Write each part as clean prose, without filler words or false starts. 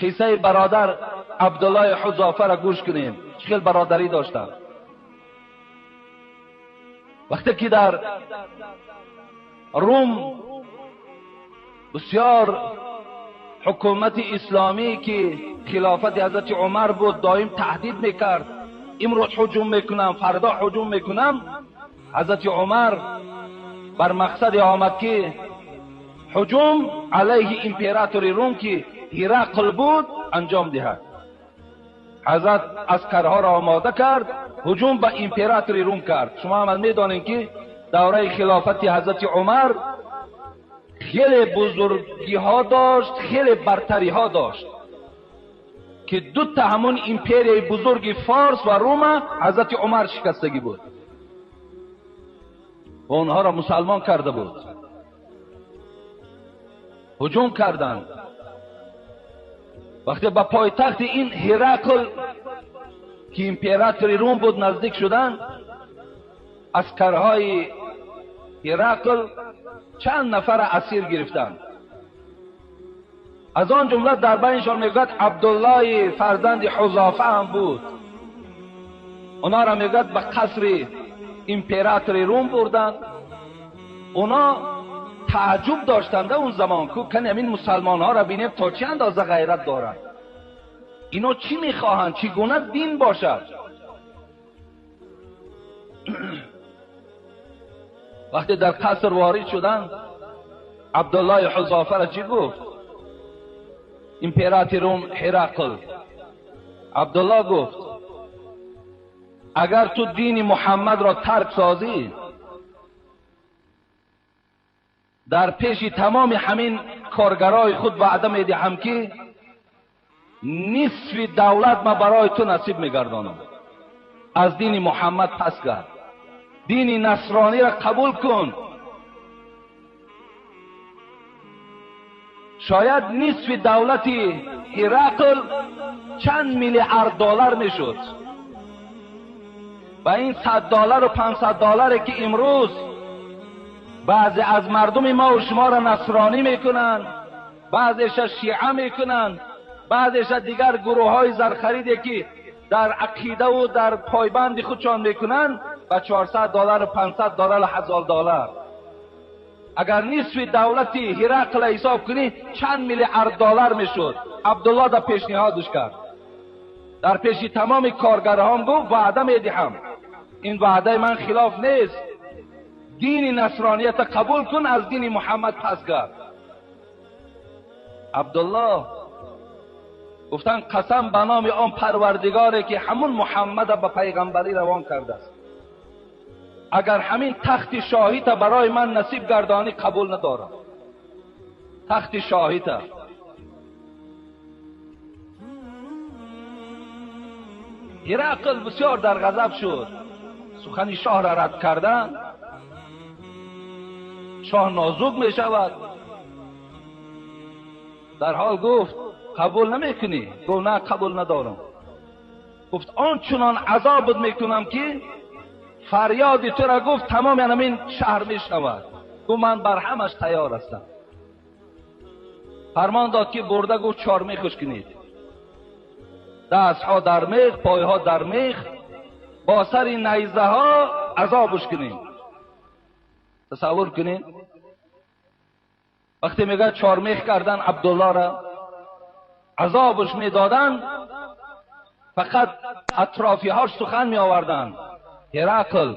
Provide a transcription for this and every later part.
قصه برادر عبدالله حذافه را گوش کنیم. چقدر برادری داشتن. وقتی که در روم بسیار حکومت اسلامی که خلافت حضرت عمر بود دائم تهدید میکرد، امروز هجوم میکنم، فردا هجوم میکنم، حضرت عمر بر مقصد آمد که هجوم علیه امپراتور روم که هرقل بود انجام دهد. حضرت عسکرها را آماده کرد، هجوم به امپراتور روم کرد. شما هم میدانید که دوره خلافت حضرت عمر خیلی بزرگی ها داشت، خیلی برتری ها داشت که دو تا همون امپریای بزرگ فارس و روم حضرت عمر شکستگی بود و اونها را مسلمان کرده بود. هجوم کردند. وقتی به پایتخت این هرقل که امپراتور روم بود نزدیک شدند، عسکرهای هرقل چند نفر اسیر گرفتند. از آن جمله در بینشان میگوید عبدالله فرزند حذافه هم بود. اونا را میگوید به قصر امپراتور روم بردند. اونا تعجب داشتند اون زمان که کنیم این مسلمان ها را بینیم تا چه اندازه غیرت دارند، اینا چی میخواهند، چگونه دین باشد. وقتی در قصر وارد شدند، عبدالله حذافه را چی گفت؟ امپراتور روم هرقل عبدالله گفت اگر تو دین محمد را ترک سازی، در پیش تمام همین کارگرای خود وعده میدهم که نصف دولت ما برای تو نصیب میگردانم. از دین محمد پس گرد، دین نصرانی را قبول کن. شاید نصف دولت هرقل چند میلیارد دلار میشد و این $100 و $500 که امروز بعضی از مردم ما و شما را نصرانی میکنن، بعضیش شیعه میکنن، بعضیش دیگر گروه های زرخریدی که در عقیده و در پایبند خودشان میکنن و $400 و $500 و $1000. اگر نصف دولت هرقل حساب کنی چند میلیارد دلار میشد. عبدالله در پیشنهادش کرد، در پیش تمام کارگران گفت وعده میدهم، این وعده من خلاف نیست، دین نصرانیت قبول کن، از دین محمد پس گرد. عبدالله گفتن قسم به نام آن پروردگاری که همون محمد به پیغمبری روان کرده است، اگر همین تخت شاهی تا برای من نصیب گردانی قبول ندارم. تخت شاهی تا هرقل بسیار در غضب شد، سخن شاه را رد کردن. شاه نازک می شود، در حال گفت قبول نمیکنی؟ گفت نه قبول ندارم. گفت آنچنان عذابت میکنم که فریاد تو را گفت تمام همین شهر میشنود. گفت من بر همش تیار هستم. فرمان داد که برده گفت 4 میخش کنید، دست ها در میخ، پای ها در میخ، با سر نیزه ها عذابش کنید. تصور کنید وقتی میگه 4 میخ کردن عبدالله را عذابش میدادن، فقط اطرافی هاش سخن می آوردن. هرقل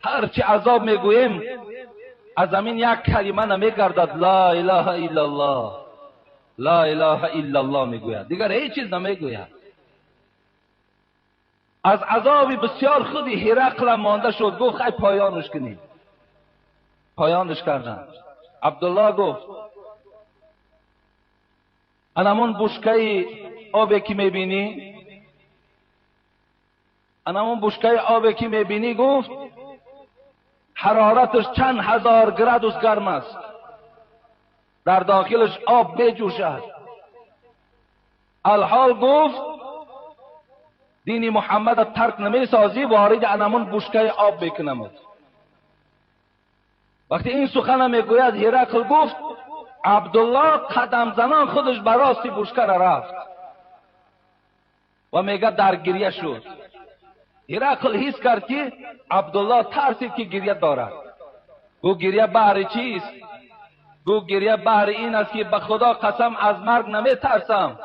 هرچی عذاب میگوییم از زمین یک کلمه نمیگردد، لا اله الا الله، لا اله الا الله میگوید، دیگر هیچ چیز نمیگوید. از عذاب بسیار خودی هرقل مانده شد. گفت خیلی پایانش کنید. پایانش کردن. عبدالله گفت انمون بشکه آبی که میبینی، انمون بشکه آبی که میبینی، گفت حرارتش چند هزار گرادوس گرم است، در داخلش آب میجوشد. الحال گفت دین محمد ترک نمیسازی، وارد انمون بشکه آب میکنم. وقتی این سخن میگوید هرقل گفت عبدالله قدم زنان خودش به راستی بشکه را رفت. و میگه در گریه شد. هرقل حس کرد که عبدالله ترسید که گریه دارد. گو گریه بهر چیست؟ گو گریه بهر این است که به خدا قسم از مرگ نمی ترسم،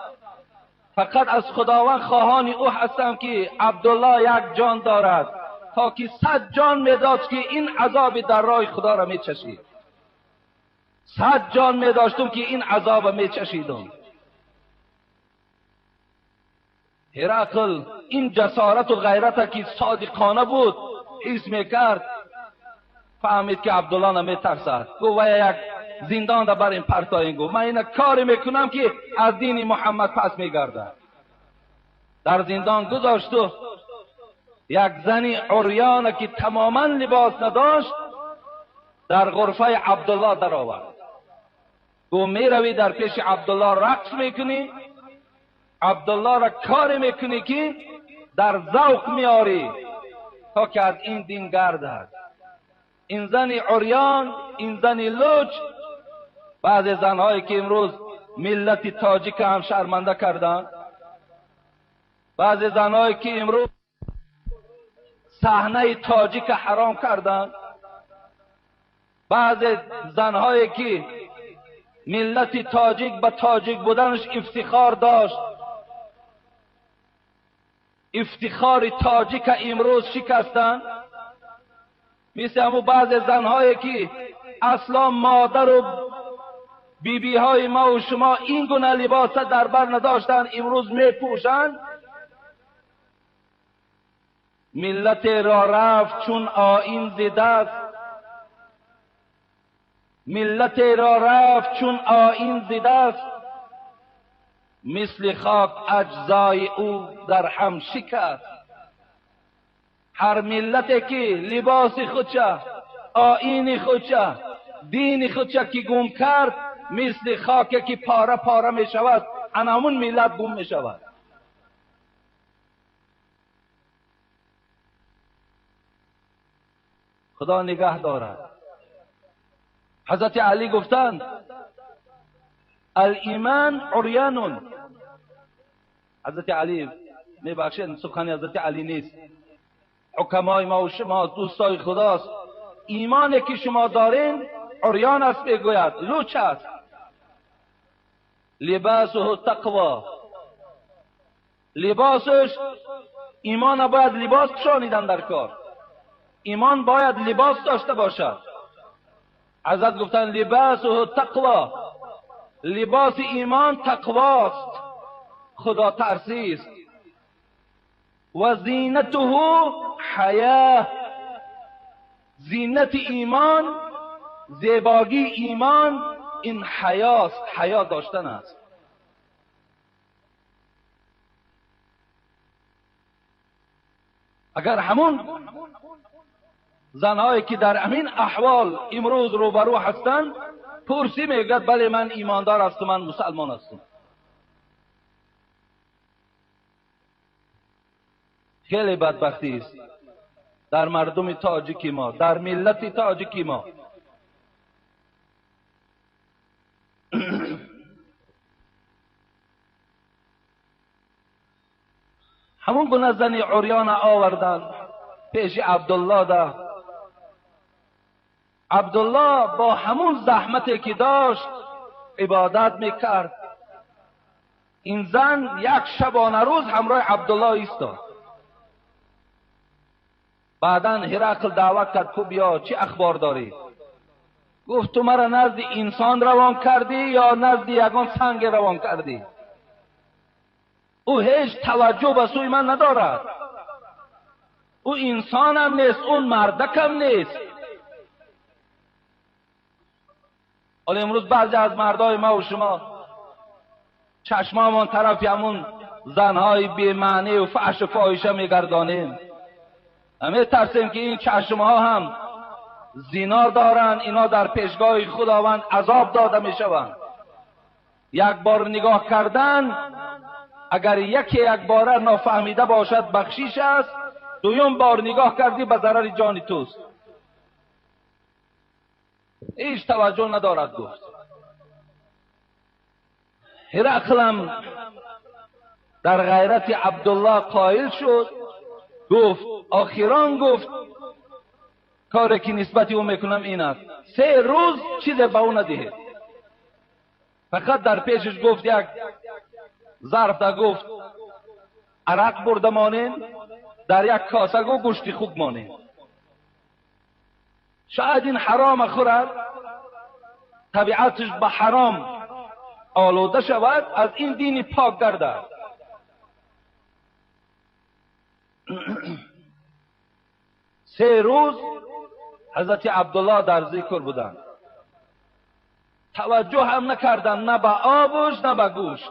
فقط از خداوند خواهان او هستم که عبدالله یک جان دارد، تا که 100 جان میداد که این عذاب در راه خدا را میچشید. 100 جان میداشتم که این عذاب میچشیدم. هرقل این جسارت و غیرت که صادقانه بود حس میکرد، فهمید که عبدالله نمیترسد. گو و یک زندان را بریم پرتاین. گو من این کاری میکنم که از دین محمد پس میگردم. در زندان گذاشت و یک زنی عریان که تماما لباس نداشت در غرفه عبدالله در آورد. گو میروی در پیش عبدالله رقص میکنی، عبدالله را کاری میکنی که در ذوق میاری تا که از این دین گردد. این زن عریان، این زن لوچ، بعضی زنهایی که امروز ملت تاجیک هم شرمنده کردن، بعضی زنهایی که امروز صحنه تاجیک حرام کردن، بعضی زنهایی که ملت تاجیک به تاجیک بودنش افتخار داشت، افتخار تاجیک امروز شکستن. مثل همون بعضی زنهایی که اصلا مادر و بیبی های ما و شما این گونه لباس در بر نداشتن، امروز می پوشند. ملت را رفت چون آیین زده است، ملت را رفت چون آیین زده است، مثل خاک اجزای او در هم شکست. هر ملتی که لباس خودشه، آیین خودشه، دین خودشه که گم کرد، مثل خاکی که پاره پاره می شود، همون ملت گم می شود. خدا نگه دارد. حضرت علی گفتند الایمان عریان. حضرت علی، میبخشید سخن حضرت علی نیست، حکمای ما و شما دوستای خداست. ایمانی که شما دارین عریان است، میگوید لوچ است. لباسه تقوا، لباسش ایمان. باید لباس پوشانیدن در کار، ایمان باید لباس داشته باشد. حضرت گفتن لباسه تقوا، لباس ایمان تقواست، خدا ترسی است. و زینته حیا، زینت ایمان، زیباگی ایمان این حیاست، حیا داشتن است. اگر همون زنهایی که در همین احوال امروز روبرو هستند پرسی میگد بله من ایماندار هستم، من مسلمان هستم، خیلی بدبختی است در مردم تاجیک ما، در ملت تاجیک ما. همون گونه زن عریان آوردن پیش عبدالله ده. عبدالله با همون زحمتی که داشت عبادت میکرد. این زن یک شبانه روز همراه عبدالله ایستاد. بعدا هرقل دعوت کرد کو بیا چه اخبار داری؟ گفت تو مرا نزد انسان روان کردی یا نزد یگان سنگ روان کردی؟ او هیچ توجه به سوی من ندارد. او انسان هم نیست، اون مردک هم نیست. حالا امروز بعضی از مردای ما و شما چشمامون طرف همون زنهای بی معنی و فحش و فاحشه میگردانیم. همه ترسیم که این چشمها هم زینار دارن، اینا در پیشگاه خداوند عذاب داده میشوند. یک بار نگاه کردن اگر یک بار نافهمیده باشد بخشیش است، دویم بار نگاه کردی به ضرر جان توست. هیچ توجه ندارد.. گفت هرقلم در غیرت عبدالله قائل شد، گفت آخران گفت کاری که نسبتی او میکنم این است 3 روز چیز به او ندهید. فقط در پیشش گفت یک ظرف در گفت عرق برده مانین، در یک کاسه گفت گوشت خوب مانین. شاید این حرام خورد، طبیعتش به حرام آلوده شود، از این دین پاک گردد. سه روز حضرت عبدالله در ذکر بودند، توجه هم نکردن نه به آبش نه به گوشت.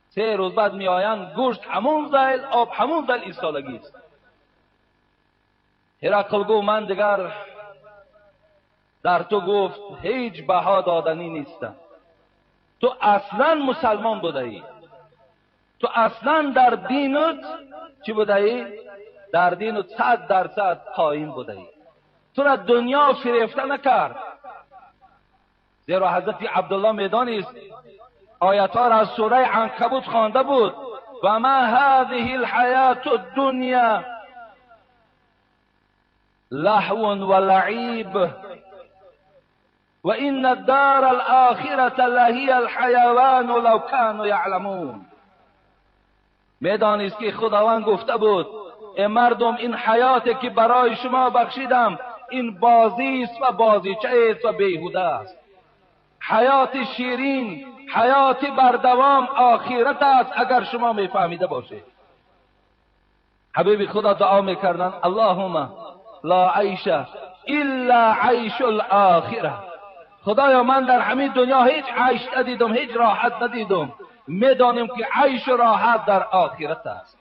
3 روز بعد می آیند گوشت همون زیل، آب همون زیل ایستادگی است. هرقل گفت من دیگر در تو گفت هیچ بها دادنی نیستم. تو اصلا مسلمان بوده ای، تو اصلا در دینت چی بوده ای؟ در دینت 100% قایم بوده ای. تو را دنیا فریفته نکرد. زیرا حضرت عبدالله میدانست آیات ها را از سوره عنکبوت خوانده بود، و ما هذه الحیات الدنیا لهو و لعیب و این الدار الاخرة لهی الحیوان لو كانوا یعلمون. میدانست که خداوند گفته بود ای مردم این حیاتی که برای شما بخشیدم این بازی است و بازیچه است و بیهوده است. حیات شیرین، حیات بردوام آخرت است اگر شما میفهمیده باشید. حبیب خدا دعا میکردن اللهم لا عیش الا عیش الاخره. خدایا من در همین دنیا هیچ عیش ندیدم، هیچ راحت ندیدم. میدانیم که عیش و راحت در آخرت است.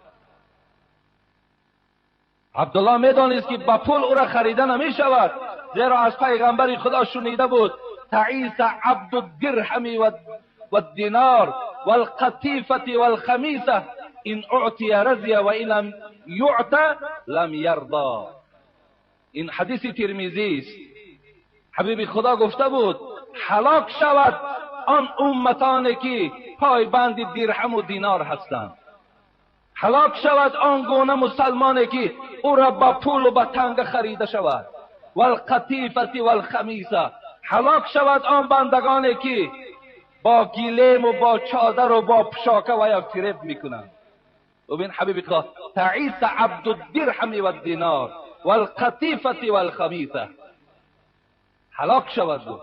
عبدالله میدانست که با پول او را خریده نمی شود، زیرا از پیغمبر خدا شنیده بود تعیس عبد الدرهم و الدینار و القطیفه و الخمیسه این اعطی رضی و این لم یعط لم یرضا. این حدیث ترمذی است. حبیب خدا گفته بود هلاک شود آن امتانی که پایبند درهم و دینار هستند. هلاک شود آن گونه مسلمانی که او را با پول و با تنگ خریده شود. والقطیفه والخمیسه، هلاک شود آن بندگانی که با گلیم و با چادر و با پشاکه و یا فریب میکنند. ببین حبیب خدا تعیس عبد الدرهم و الدینار والقطیفه والخمیسه، هلاک شود بود.